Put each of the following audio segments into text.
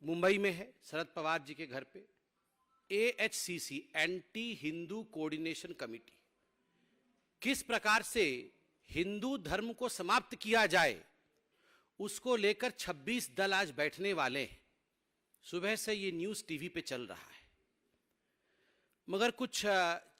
मुंबई में है, शरद पवार जी के घर पे AHCC, anti Hindu coordination committee, किस प्रकार से हिंदू धर्म को समाप्त किया जाए उसको लेकर 26 दल आज बैठने वाले हैं। सुबह से ये न्यूज़ टीवी पे चल रहा है, मगर कुछ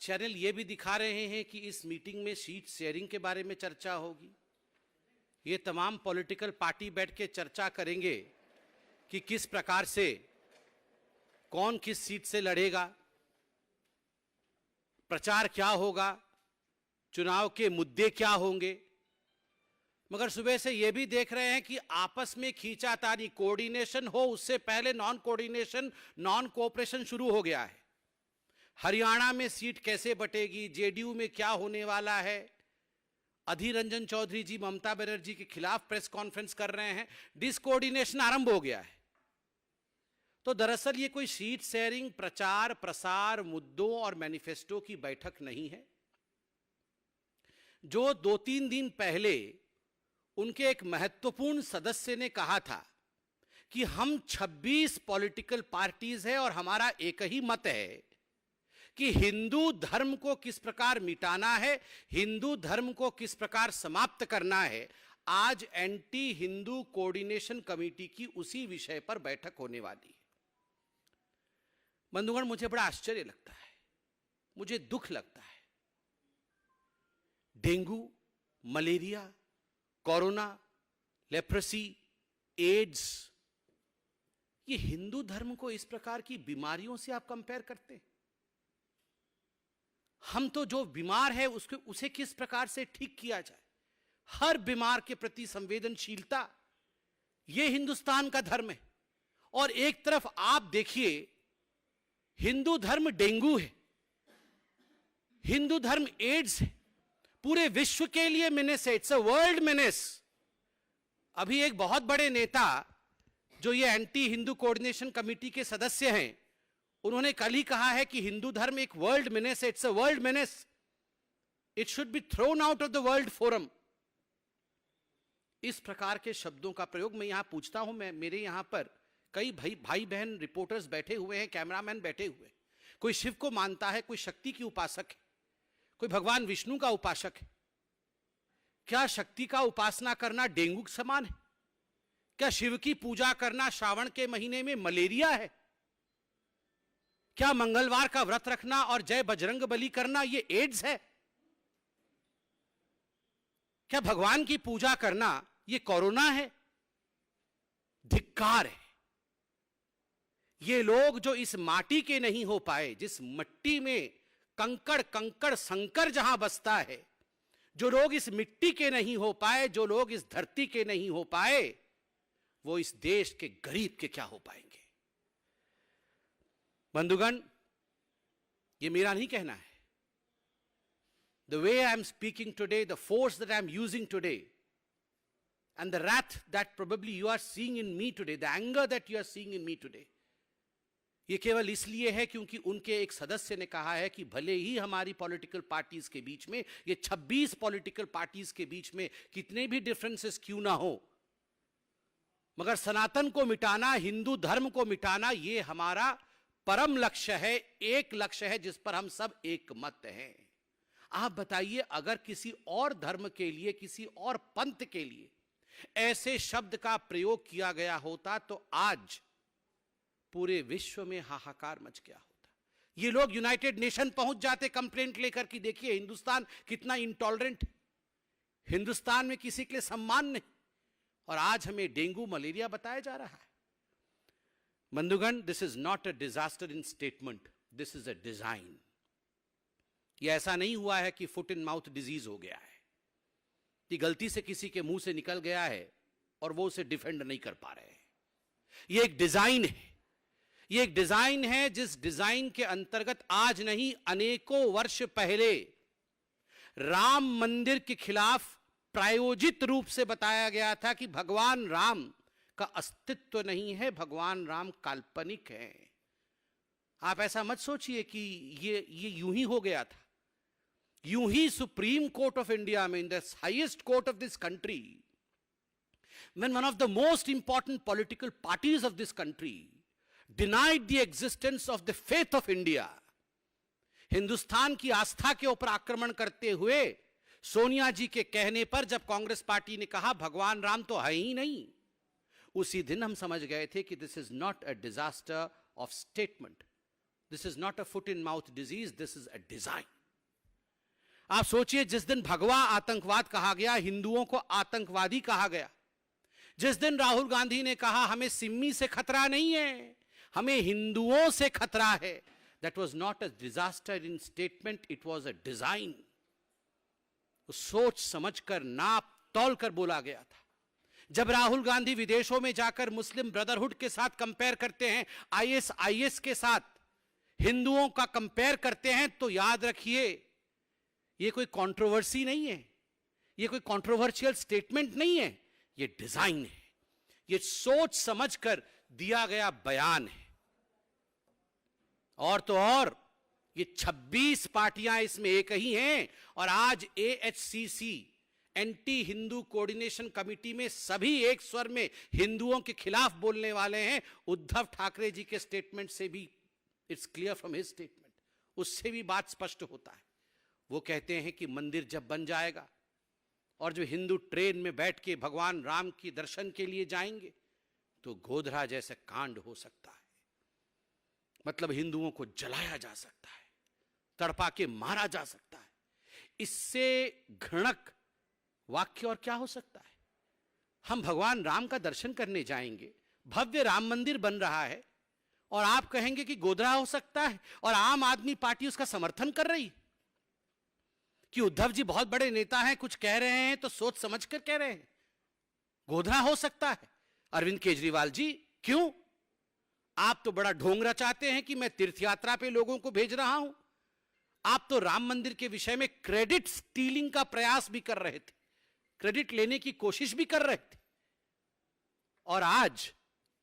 चैनल ये भी दिखा रहे हैं कि इस मीटिंग में सीट शेयरिंग के बारे में चर्चा होगी। ये तमाम पॉलिटिकल पार्टी बैठ के चर्चा करेंगे कि किस प्रकार से कौन किस सीट से लड़ेगा, प्रचार क्या होगा, चुनाव के मुद्दे क्या होंगे। मगर सुबह से यह भी देख रहे हैं कि आपस में खींचातानी, कोऑर्डिनेशन हो उससे पहले नॉन कोऑर्डिनेशन, नॉन कोऑपरेशन शुरू हो गया है। हरियाणा में सीट कैसे बटेगी, जेडीयू में क्या होने वाला है। अधीर रंजन चौधरी जी ममता बनर्जी के खिलाफ प्रेस कॉन्फ्रेंस कर रहे हैं, डिसकोऑर्डिनेशन आरंभ हो गया है। तो दरअसल ये कोई सीट शेयरिंग, प्रचार प्रसार, मुद्दों और मैनिफेस्टो की बैठक नहीं है। जो 2-3 दिन पहले उनके एक महत्वपूर्ण सदस्य ने कहा था कि हम 26 पॉलिटिकल पार्टीज है और हमारा एक ही मत है कि हिंदू धर्म को किस प्रकार मिटाना है, हिंदू धर्म को किस प्रकार समाप्त करना है। आज एंटी हिंदू कोऑर्डिनेशन कमेटी की उसी विषय पर बैठक होने वाली है। बंधुगण, मुझे बड़ा आश्चर्य लगता है, मुझे दुख लगता है। Dengue, malaria, corona, leprosy, AIDS, ये हिंदू धर्म को इस प्रकार की बीमारियों से आप कंपेयर करते हैं। हम तो जो बीमार है उसे किस प्रकार से ठीक किया जाए, हर बीमार के प्रति संवेदनशीलता, यह हिंदुस्तान का धर्म है। और एक तरफ आप देखिए, हिंदू धर्म डेंगू है, हिंदू धर्म एड्स है, पूरे विश्व के लिए मेनेस है, इट्स अ वर्ल्ड मेनेस। अभी एक बहुत बड़े नेता जो ये एंटी हिंदू कोऑर्डिनेशन कमेटी के सदस्य हैं, उन्होंने कल ही कहा है कि हिंदू धर्म एक वर्ल्ड मेनेस है, it's a world menace, it should be thrown out of the world forum. इस प्रकार के शब्दों का प्रयोग मैं यहां पूछता हूं। मेरे यहां पर कई भाई बहन रिपोर्टर्स बैठे हुए हैं, कैमरामैन बैठे हुए। कोई शिव को मानता है, कोई शक्ति की उपासक है, कोई भगवान विष्णु का उपासक है। क्या शक्ति का उपासना करना डेंगू के समान है? क्या शिव की पूजा करना श्रावण के महीने में मलेरिया है? क्या मंगलवार का व्रत रखना और जय बजरंग बली करना ये एड्स है? क्या भगवान की पूजा करना ये कोरोना है? धिक्कार है। ये लोग जो इस माटी के नहीं हो पाए, जिस मिट्टी में कंकड़ संकर जहां बसता है, जो लोग इस मिट्टी के नहीं हो पाए, जो लोग इस धरती के नहीं हो पाए, वो इस देश के गरीब के क्या हो पाएंगे। बंधुगण, ये मेरा नहीं कहना है। The way I am speaking today, the force that I am using today, and the wrath that probably you are seeing in me today, the anger that you are seeing in me today, ये केवल इसलिए है क्योंकि उनके एक सदस्य ने कहा है कि भले ही हमारी पॉलिटिकल पार्टीज के बीच में, ये 26 पॉलिटिकल पार्टीज के बीच में कितने भी डिफरेंसेस क्यों ना हो, मगर सनातन को मिटाना, हिंदू धर्म को मिटाना, ये हमारा परम लक्ष्य है, एक लक्ष्य है जिस पर हम सब एक मत हैं। आप बताइए, अगर किसी और धर्म के लिए, किसी और पंथ के लिए ऐसे शब्द का प्रयोग किया गया होता तो आज पूरे विश्व में हाहाकार मच गया होता। ये लोग यूनाइटेड नेशन पहुंच जाते कंप्लेंट लेकर कि देखिए हिंदुस्तान कितना इंटॉलरेंट है, हिंदुस्तान में किसी के लिए सम्मान नहीं, और आज हमें डेंगू मलेरिया बताया जा रहा है। बंधुगण, this is not a disaster in statement, this is a design. यह ऐसा नहीं हुआ है कि फुट इन माउथ डिजीज हो गया है, कि गलती से किसी के मुंह से निकल गया है और वो उसे डिफेंड नहीं कर पा रहे हैं। यह एक डिजाइन है, यह एक डिजाइन है जिस डिजाइन के अंतर्गत आज नहीं, अनेकों वर्ष पहले राम मंदिर के खिलाफ प्रायोजित रूप से बताया गया था कि भगवान राम का अस्तित्व नहीं है, भगवान राम काल्पनिक है। आप ऐसा मत सोचिए कि ये यूं ही हो गया था। यूं ही सुप्रीम कोर्ट ऑफ इंडिया में, in the highest court of this country, when one of the most important political parties of this country denied the existence of the faith of India, Hindustan की आस्था के ऊपर आक्रमण करते हुए सोनिया जी के कहने पर जब कांग्रेस पार्टी ने कहा भगवान राम तो है ही नहीं, उसी दिन हम समझ गए थे कि this is not a disaster of statement, this is not a foot in mouth disease, this is a design. आप सोचिए, जिस दिन भगवा आतंकवाद कहा गया, हिंदुओं को आतंकवादी कहा गया, जिस दिन राहुल गांधी ने कहा हमें सिम्मी से खतरा नहीं है, हमें हिंदुओं से खतरा है, that was not a disaster in statement, it was a design. सोच समझकर नाप तौल कर बोला गया था। जब राहुल गांधी विदेशों में जाकर मुस्लिम ब्रदरहुड के साथ कंपेयर करते हैं, आईएसआईएस के साथ हिंदुओं का कंपेयर करते हैं, तो याद रखिए ये कोई कंट्रोवर्सी नहीं है, ये कोई कंट्रोवर्शियल स्टेटमेंट नहीं है, ये डिजाइन है, ये सोच समझकर दिया गया बयान है। और तो और ये 26 पार्टियां इसमें एक ही हैं, और आज एएचसीसी एंटी हिंदू कोऑर्डिनेशन कमेटी में सभी एक स्वर में हिंदुओं के खिलाफ बोलने वाले हैं। उद्धव ठाकरे जी के स्टेटमेंट से भी it's clear from his statement, उससे भी बात स्पष्ट होता है। वो कहते हैं कि मंदिर जब बन जाएगा और जो हिंदू ट्रेन में बैठ के भगवान राम की दर्शन के लिए जाएंगे तो गोधरा जैसा कांड हो सकता है, मतलब हिंदुओं को जलाया जा सकता है, तड़पा के मारा जा सकता है। इससे घृणक वाक्य और क्या हो सकता है? हम भगवान राम का दर्शन करने जाएंगे, भव्य राम मंदिर बन रहा है, और आप कहेंगे कि गोधरा हो सकता है, और आम आदमी पार्टी उसका समर्थन कर रही कि उद्धव जी बहुत बड़े नेता हैं, कुछ कह रहे हैं तो सोच समझकर कह रहे हैं, गोधरा हो सकता है। अरविंद केजरीवाल जी, क्यों? आप तो बड़ा ढोंग रचाते हैं कि मैं तीर्थ यात्रा पे लोगों को भेज रहा हूं। आप तो राम मंदिर के विषय में क्रेडिट स्टीलिंग का प्रयास भी कर रहे थे, क्रेडिट लेने की कोशिश भी कर रहे थे, और आज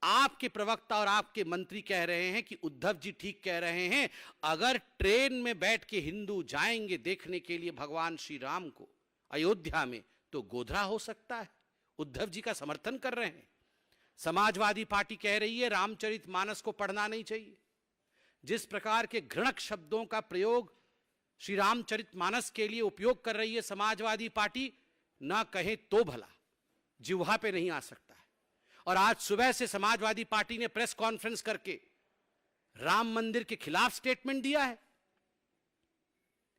आपके प्रवक्ता और आपके मंत्री कह रहे हैं कि उद्धव जी ठीक कह रहे हैं, अगर ट्रेन में बैठ के हिंदू जाएंगे देखने के लिए भगवान श्री राम को अयोध्या में तो गोधरा हो सकता है। उद्धव जी का समर्थन कर रहे हैं। समाजवादी पार्टी कह रही है रामचरितमानस को पढ़ना नहीं चाहिए। जिस प्रकार के घृणक शब्दों का प्रयोग श्री रामचरितमानस के लिए उपयोग कर रही है समाजवादी पार्टी, ना कहे तो भला, जिह्वा पे नहीं आ सकता है। और आज सुबह से समाजवादी पार्टी ने प्रेस कॉन्फ्रेंस करके राम मंदिर के खिलाफ स्टेटमेंट दिया है,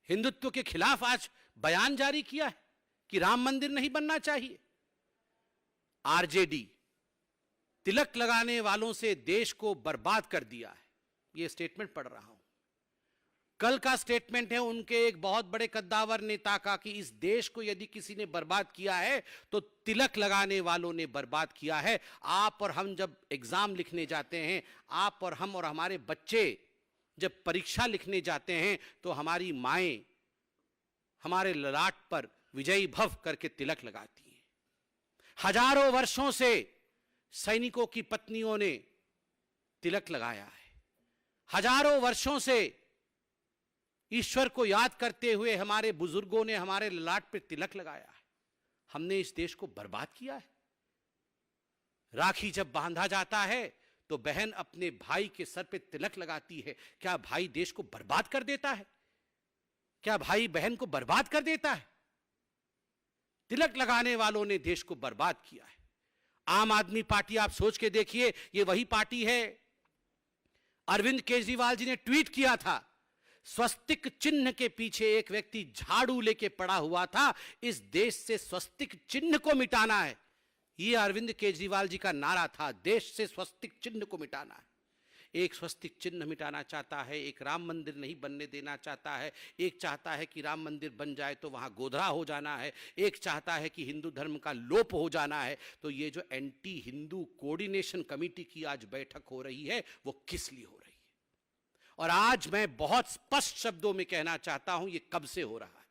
हिंदुत्व के खिलाफ आज बयान जारी किया है कि राम मंदिर नहीं बनना चाहिए। आरजेडी तिलक लगाने वालों से देश को बर्बाद कर दिया है, यह स्टेटमेंट पढ़ रहा हूं। कल का स्टेटमेंट है उनके एक बहुत बड़े कद्दावर नेता का कि इस देश को यदि किसी ने बर्बाद किया है तो तिलक लगाने वालों ने बर्बाद किया है। आप और हम जब एग्जाम लिखने जाते हैं, आप और हम और हमारे बच्चे जब परीक्षा लिखने जाते हैं, तो हमारी माएं हमारे ललाट पर विजयी भव करके तिलक लगाती हैं। हजारों वर्षों से सैनिकों की पत्नियों ने तिलक लगाया है। हजारों वर्षों से ईश्वर को याद करते हुए हमारे बुजुर्गों ने हमारे ललाट पर तिलक लगाया है। हमने इस देश को बर्बाद किया है। राखी जब बांधा जाता है तो बहन अपने भाई के सर पे तिलक लगाती है। क्या भाई देश को बर्बाद कर देता है? क्या भाई बहन को बर्बाद कर देता है? तिलक लगाने वालों ने देश को बर्बाद किया है। आम आदमी पार्टी, आप सोच के देखिए, ये वही पार्टी है। अरविंद केजरीवाल जी ने ट्वीट किया था, स्वस्तिक चिन्ह के पीछे एक व्यक्ति झाड़ू लेके पड़ा हुआ था, इस देश से स्वस्तिक चिन्ह को मिटाना है। यह अरविंद केजरीवाल जी का नारा था, देश से स्वस्तिक चिन्ह को मिटाना है। एक स्वस्तिक चिन्ह मिटाना चाहता है, एक राम मंदिर नहीं बनने देना चाहता है, एक चाहता है कि राम मंदिर बन जाए तो वहां गोधरा हो जाना है, एक चाहता है कि हिंदू धर्म का लोप हो जाना है। तो ये जो एंटी हिंदू कोऑर्डिनेशन कमेटी की आज बैठक हो रही है, वो किस लिए हो रही है? और आज मैं बहुत स्पष्ट शब्दों में कहना चाहता हूं, ये कब से हो रहा है?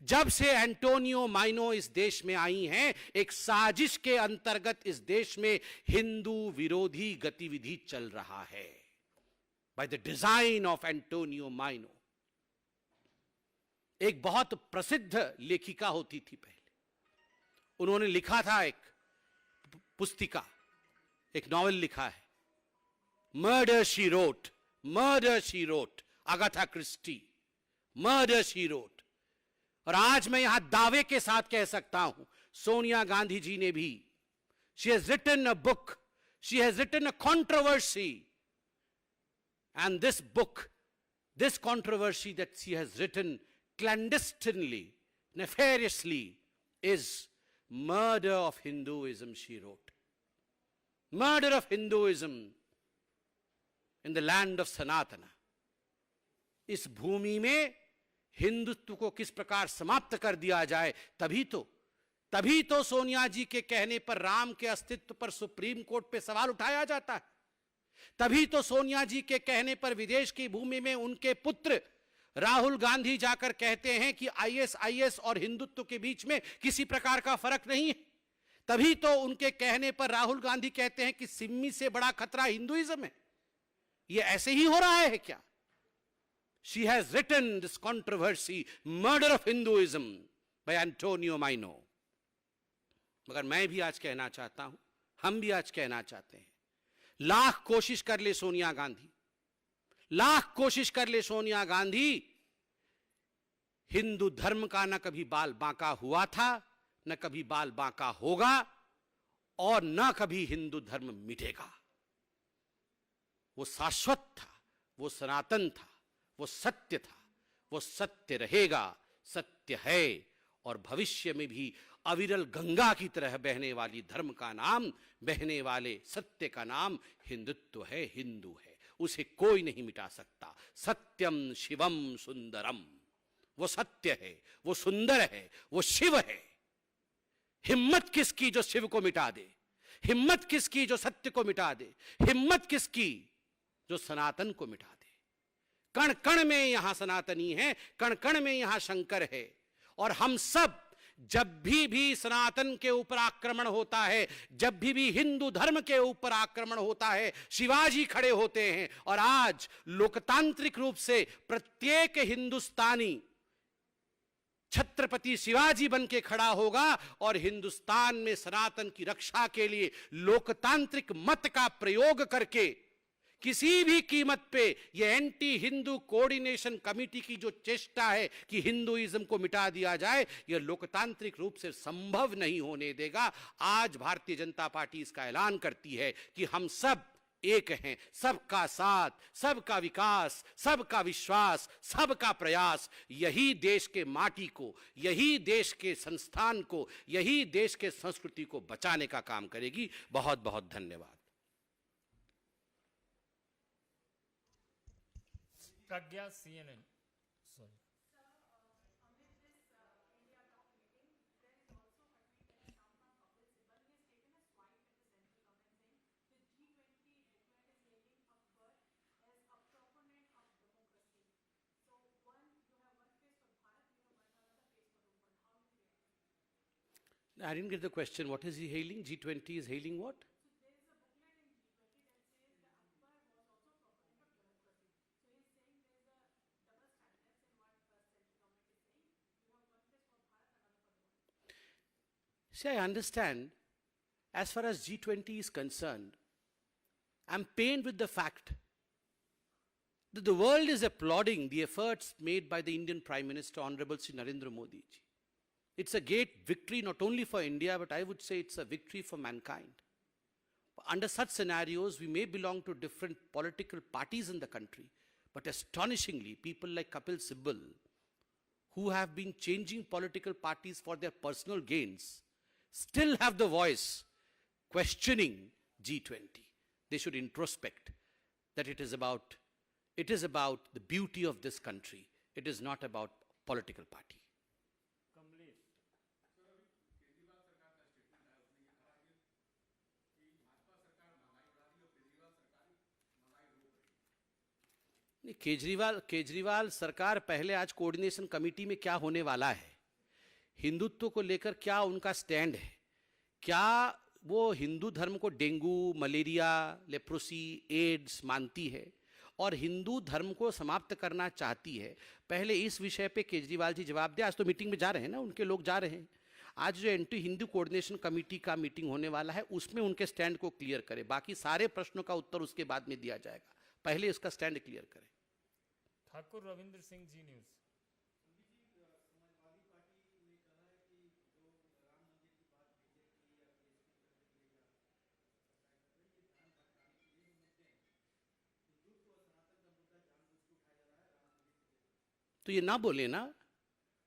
जब से एंटोनियो माइनो इस देश में आई हैं, एक साजिश के अंतर्गत इस देश में हिंदू विरोधी गतिविधि चल रहा है, by the design of Antonio Maino. एक बहुत प्रसिद्ध लेखिका होती थी पहले, उन्होंने लिखा था एक पुस्तिका, एक नॉवेल लिखा है, murder she wrote, Agatha Christie, murder she wrote. और आज मैं यहां दावे के साथ कह सकता हूं, सोनिया गांधी जी ने भी, she has written a book, she has written a controversy, and this book, this controversy that she has written clandestinely, nefariously, is Murder of Hinduism, she wrote. Murder of Hinduism in the land of Sanatana. इस भूमि में हिंदुत्व को किस प्रकार समाप्त कर दिया जाए, तभी तो सोनिया जी के कहने पर राम के अस्तित्व पर सुप्रीम कोर्ट पे सवाल उठाया जाता है। तभी तो सोनिया जी के कहने पर विदेश की भूमि में उनके पुत्र राहुल गांधी जाकर कहते हैं कि आईएसआईएस और हिंदुत्व के बीच में किसी प्रकार का फर्क नहीं है। तभी तो उनके कहने पर राहुल गांधी कहते हैं कि सिम्मी से बड़ा खतरा हिंदुइज्म है। यह ऐसे ही हो रहा है क्या? She has written this controversy, murder of Hinduism by Antonio Maino. मगर मैं भी आज कहना चाहता हूं, हम भी आज कहना चाहते हैं, लाख कोशिश कर ले सोनिया गांधी, लाख कोशिश कर ले सोनिया गांधी, हिंदू धर्म का न कभी बाल बांका हुआ था, न कभी बाल बांका होगा, और न कभी हिंदू धर्म मिटेगा। वो शाश्वत था, वो सनातन था, वो सत्य था, वो सत्य रहेगा, सत्य है, और भविष्य में भी अविरल गंगा की तरह बहने वाली धर्म का नाम, बहने वाले सत्य का नाम हिंदुत्व है, हिंदू है। उसे कोई नहीं मिटा सकता। सत्यम शिवम सुंदरम, वो सत्य है, वो सुंदर है, वो शिव है। हिम्मत किसकी जो शिव को मिटा दे, हिम्मत किसकी जो सत्य को मिटा दे, हिम्मत किसकी जो सनातन को मिटा दे। कण कण में यहां सनातनी है, कण कण में यहां शंकर है। और हम सब जब भी सनातन के ऊपर आक्रमण होता है, जब भी हिंदू धर्म के ऊपर आक्रमण होता है, शिवाजी खड़े होते हैं। और आज लोकतांत्रिक रूप से प्रत्येक हिंदुस्तानी छत्रपति शिवाजी बन के खड़ा होगा और हिंदुस्तान में सनातन की रक्षा के लिए लोकतांत्रिक मत का प्रयोग करके किसी भी कीमत पे ये एंटी हिंदू कोऑर्डिनेशन कमेटी की जो चेष्टा है कि हिंदुइज्म को मिटा दिया जाए, ये लोकतांत्रिक रूप से संभव नहीं होने देगा। आज भारतीय जनता पार्टी इसका ऐलान करती है कि हम सब एक हैं, सबका साथ, सबका विकास, सबका विश्वास, सबका प्रयास, यही देश के माटी को, यही देश के संस्थान को, यही देश के संस्कृति को बचाने का काम करेगी। बहुत बहुत धन्यवाद। प्रज्ञा CNN, sorry. I didn't get the question. What is he hailing? G20 is hailing what? See, I understand, as far as G20 is concerned, I'm pained with the fact that the world is applauding the efforts made by the Indian Prime Minister, Honorable Sri Narendra Modi ji. It's a great victory not only for India, but I would say it's a victory for mankind. Under such scenarios, we may belong to different political parties in the country, but astonishingly, people like Kapil Sibal, who have been changing political parties for their personal gains, still have the voice questioning G20. They should introspect that it is about the beauty of this country. It is not about political party. Kejriwal सरकार पहले आज coordination committee में क्या होने वाला है, हिंदुत्व को लेकर क्या उनका स्टैंड है, क्या वो हिंदू धर्म को डेंगू, मलेरिया, लेप्रोसी, एड्स मानती है और हिंदू धर्म को समाप्त करना चाहती है, पहले इस विषय पे केजरीवाल जी जवाब दें। आज तो मीटिंग में जा रहे हैं ना, उनके लोग जा रहे हैं। आज जो एंटी हिंदू कोऑर्डिनेशन कमेटी का मीटिंग होने वाला है उसमें उनके स्टैंड को क्लियर करें, बाकी सारे प्रश्नों का उत्तर उसके बाद में दिया जाएगा, पहले इसका स्टैंड क्लियर करें। ठाकुर रविंद्र सिंह जी न्यूज। तो ये ना बोले ना,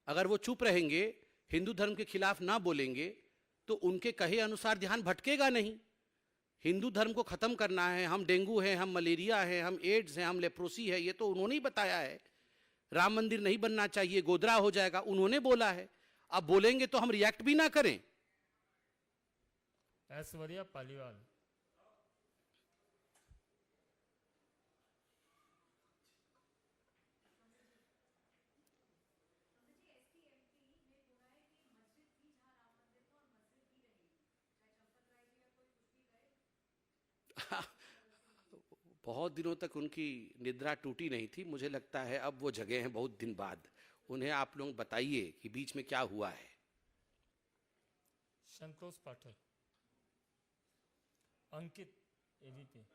अगर वो चुप रहेंगे, हिंदू धर्म के खिलाफ ना बोलेंगे, तो उनके कहे अनुसार ध्यान भटकेगा नहीं। हिंदू धर्म को खत्म करना है, हम डेंगू है, हम मलेरिया है, हम एड्स है, हम लेप्रोसी है, ये तो उन्होंने ही बताया है। राम मंदिर नहीं बनना चाहिए, गोदरा हो जाएगा, उन्होंने बोला है। अब बोलेंगे तो हम रिएक्ट भी ना करें। ऐश्वर्या पालीवाल। बहुत दिनों तक उनकी निद्रा टूटी नहीं थी, मुझे लगता है अब वो जगे हैं बहुत दिन बाद। उन्हें आप लोग बताइए कि बीच में क्या हुआ है। संतोष पाठक। अंकित एबीपी।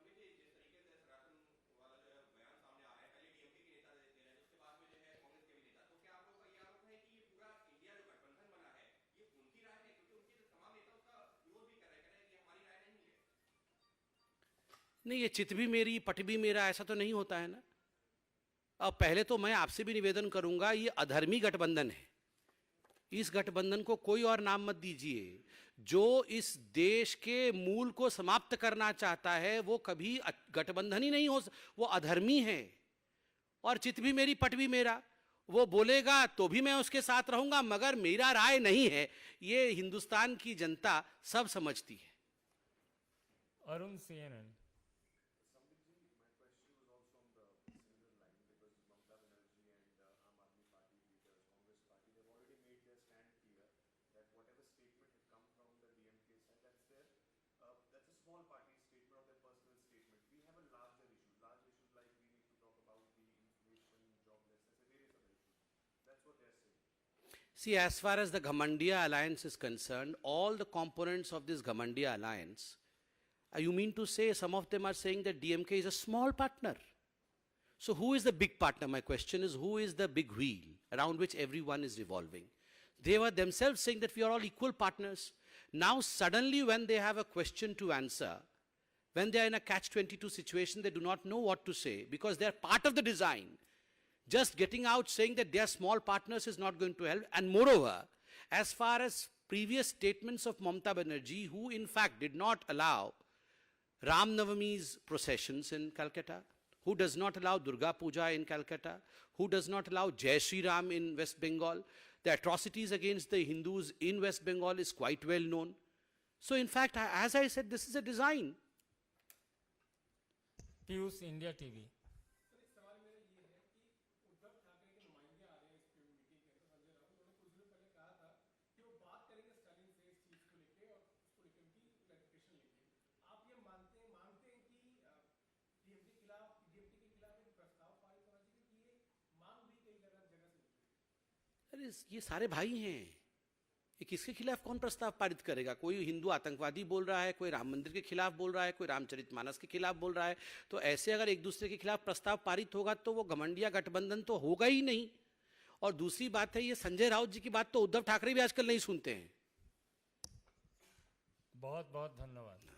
नहीं, ये चित भी मेरी पट भी मेरा, ऐसा तो नहीं होता है ना। अब पहले तो मैं आपसे भी निवेदन करूंगा, ये अधर्मी गठबंधन है, इस गठबंधन को कोई और नाम मत दीजिए। जो इस देश के मूल को समाप्त करना चाहता है वो कभी गठबंधन ही नहीं हो, वो अधर्मी है। और चित भी मेरी पट भी मेरा, वो बोलेगा तो भी मैं उसके साथ रहूंगा, मगर मेरा राय नहीं है, ये हिंदुस्तान की जनता सब समझती है। Arun CNN। See, as far as the Ghamandiya alliance is concerned, all the components of this Ghamandiya alliance, you mean to say some of them are saying that DMK is a small partner? So who is the big partner? My question is, who is the big wheel around which everyone is revolving? They were themselves saying that we are all equal partners. Now suddenly when they have a question to answer, when they are in a catch-22 situation, they do not know what to say because they are part of the design. Just getting out saying that they are small partners is not going to help. And moreover, as far as previous statements of Mamata Banerjee, who in fact did not allow Ram Navami's processions in Calcutta, who does not allow Durga Puja in Calcutta, who does not allow Jai Shri Ram in West Bengal, the atrocities against the Hindus in West Bengal is quite well known. So in fact, as I said, this is a design. Piyush India TV. अरे ये सारे भाई हैं, ये किसके खिलाफ कौन प्रस्ताव पारित करेगा? कोई हिंदू आतंकवादी बोल रहा है, कोई राम मंदिर के खिलाफ बोल रहा है, कोई रामचरितमानस के खिलाफ बोल रहा है। तो ऐसे अगर एक दूसरे के खिलाफ प्रस्ताव पारित होगा तो वो घमंडिया गठबंधन तो होगा ही नहीं। और दूसरी बात है, ये संजय राउत जी की बात तो उद्धव ठाकरे भी आजकल नहीं सुनते हैं। बहुत बहुत धन्यवाद।